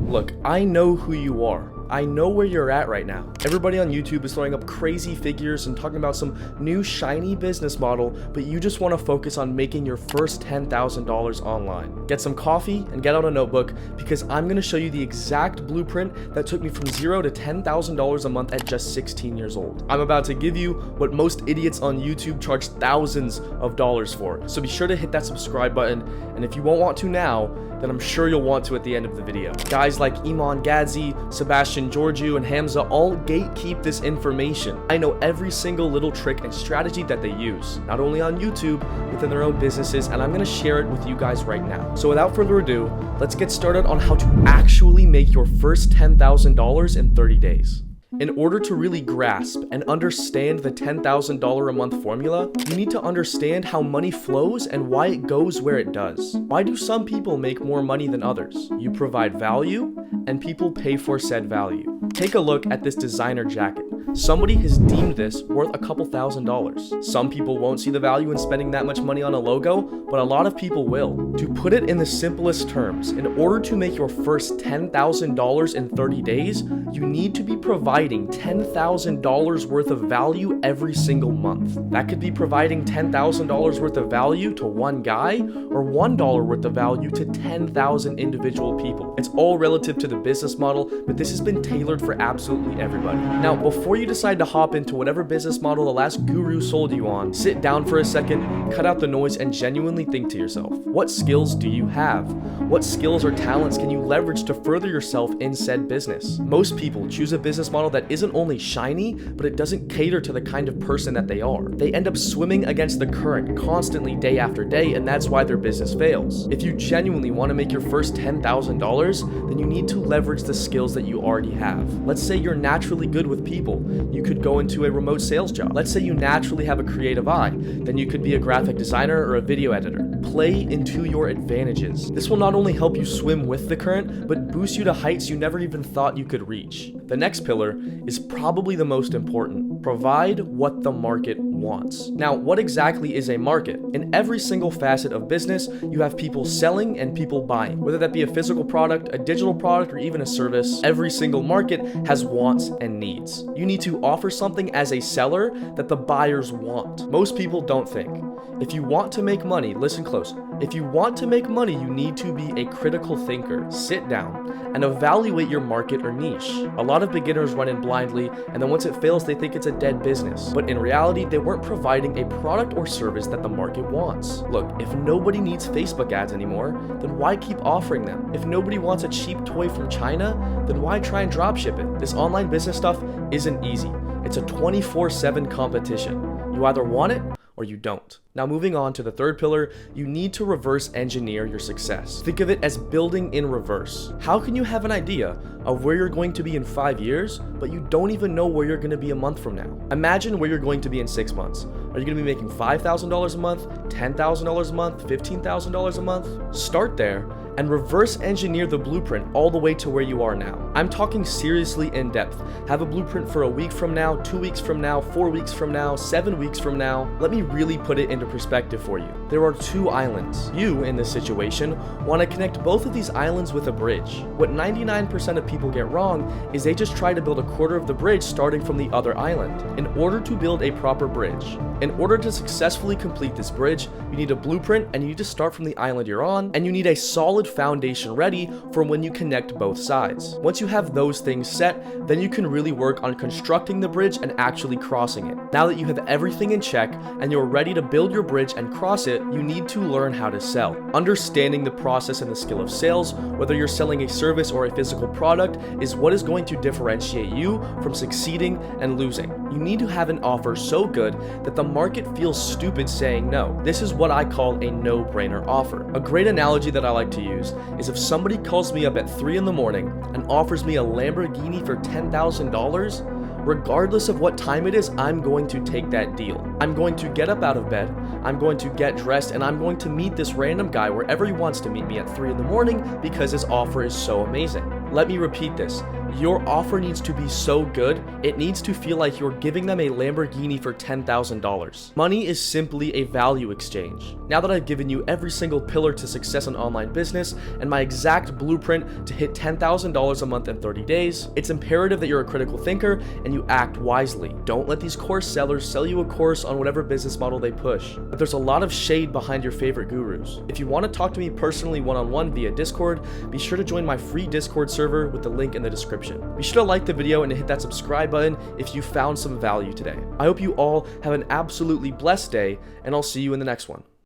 Look, I know who you are. I know where you're at right now. Everybody on YouTube is throwing up crazy figures and talking about some new shiny business model, but you just want to focus on making your first $10,000 online. Get some coffee and get out a notebook, because I'm going to show you the exact blueprint that took me from $0 to $10,000 a month at just 16 years old. I'm about to give you what most idiots on YouTube charge thousands of dollars for. So be sure to hit that subscribe button, and if you won't want to now, then I'm sure you'll want to at the end of the video. Guys like Iman Gadzi, Sebastian Georgiou, and Hamza all gatekeep this information. I know every single little trick and strategy that they use, not only on YouTube, within their own businesses, and I'm gonna share it with you guys right now. So without further ado, let's get started on how to actually make your first $10,000 in 30 days. In order to really grasp and understand the $10,000 a month formula, you need to understand how money flows and why it goes where it does. Why do some people make more money than others? You provide value, and people pay for said value. Take a look at this designer jacket. Somebody has deemed this worth a couple $1,000s. Some people won't see the value in spending that much money on a logo, but a lot of people will. To put it in the simplest terms, in order to make your first $10,000 in 30 days, you need to be providing $10,000 worth of value every single month. That could be providing $10,000 worth of value to one guy, or $1 worth of value to 10,000 individual people. It's all relative to the business model, but this has been tailored for absolutely everybody. Now, before you decide to hop into whatever business model the last guru sold you on, sit down for a second, cut out the noise, and genuinely think to yourself, what skills do you have? What skills or talents can you leverage to further yourself in said business? Most people choose a business model that isn't only shiny, but it doesn't cater to the kind of person that they are. They end up swimming against the current constantly day after day, and that's why their business fails. If you genuinely want to make your first $10,000, then you need to leverage the skills that you already have. Let's say you're naturally good with people. You could go into a remote sales job. Let's say you naturally have a creative eye. Then you could be a graphic designer or a video editor. Play into your advantages. This will not only help you swim with the current, but boost you to heights you never even thought you could reach. The next pillar is probably the most important. Provide what the market wants. Now, what exactly is a market? In every single facet of business, you have people selling and people buying. Whether that be a physical product, a digital product, or even a service, every single market has wants and needs. You need to offer something as a seller that the buyers want. Most people don't think. If you want to make money, listen close. If you want to make money, you need to be a critical thinker. Sit down and evaluate your market or niche. A lot of beginners run in blindly, and then once it fails, they think it's a dead business. But in reality, they weren't providing a product or service that the market wants. Look, if nobody needs Facebook ads anymore, then why keep offering them? If nobody wants a cheap toy from China, then why try and drop ship it? This online business stuff isn't easy. It's a 24/7 competition. You either want it or you don't. Now, moving on to the third pillar, you need to reverse engineer your success. Think of it as building in reverse. How can you have an idea of where you're going to be in 5 years, but you don't even know where you're going to be a month from now? Imagine where you're going to be in 6 months. Are you going to be making $5,000 a month, $10,000 a month, $15,000 a month? Start there and reverse engineer the blueprint all the way to where you are now. I'm talking seriously in depth. Have a blueprint for a week from now, 2 weeks from now, 4 weeks from now, 7 weeks from now. Let me really put it into perspective for you. There are 2 islands. You, in this situation, want to connect both of these islands with a bridge. What 99% of people get wrong is they just try to build a quarter of the bridge starting from the other island. In order to build a proper bridge, in order to successfully complete this bridge, you need a blueprint, and you need to start from the island you're on, and you need a solid foundation ready for when you connect both sides. Once you have those things set, then you can really work on constructing the bridge and actually crossing it. Now that you have everything in check and you're ready to build your bridge and cross it, you need to learn how to sell. Understanding the process and the skill of sales, whether you're selling a service or a physical product, is what is going to differentiate you from succeeding and losing. You need to have an offer so good that the market feels stupid saying no. This is what I call a no-brainer offer. A great analogy that I like to use is if somebody calls me up at 3 in the morning and offers me a Lamborghini for $10,000, regardless of what time it is, I'm going to take that deal. I'm going to get up out of bed, I'm going to get dressed, and I'm going to meet this random guy wherever he wants to meet me at 3 in the morning because his offer is so amazing. Let me repeat this. Your offer needs to be so good, it needs to feel like you're giving them a Lamborghini for $10,000. Money is simply a value exchange. Now that I've given you every single pillar to success in online business and my exact blueprint to hit $10,000 a month in 30 days, it's imperative that you're a critical thinker and you act wisely. Don't let these course sellers sell you a course on whatever business model they push. But there's a lot of shade behind your favorite gurus. If you want to talk to me personally one-on-one via Discord, be sure to join my free Discord server with the link in the description. Be sure to like the video and hit that subscribe button if you found some value today. I hope you all have an absolutely blessed day, and I'll see you in the next one.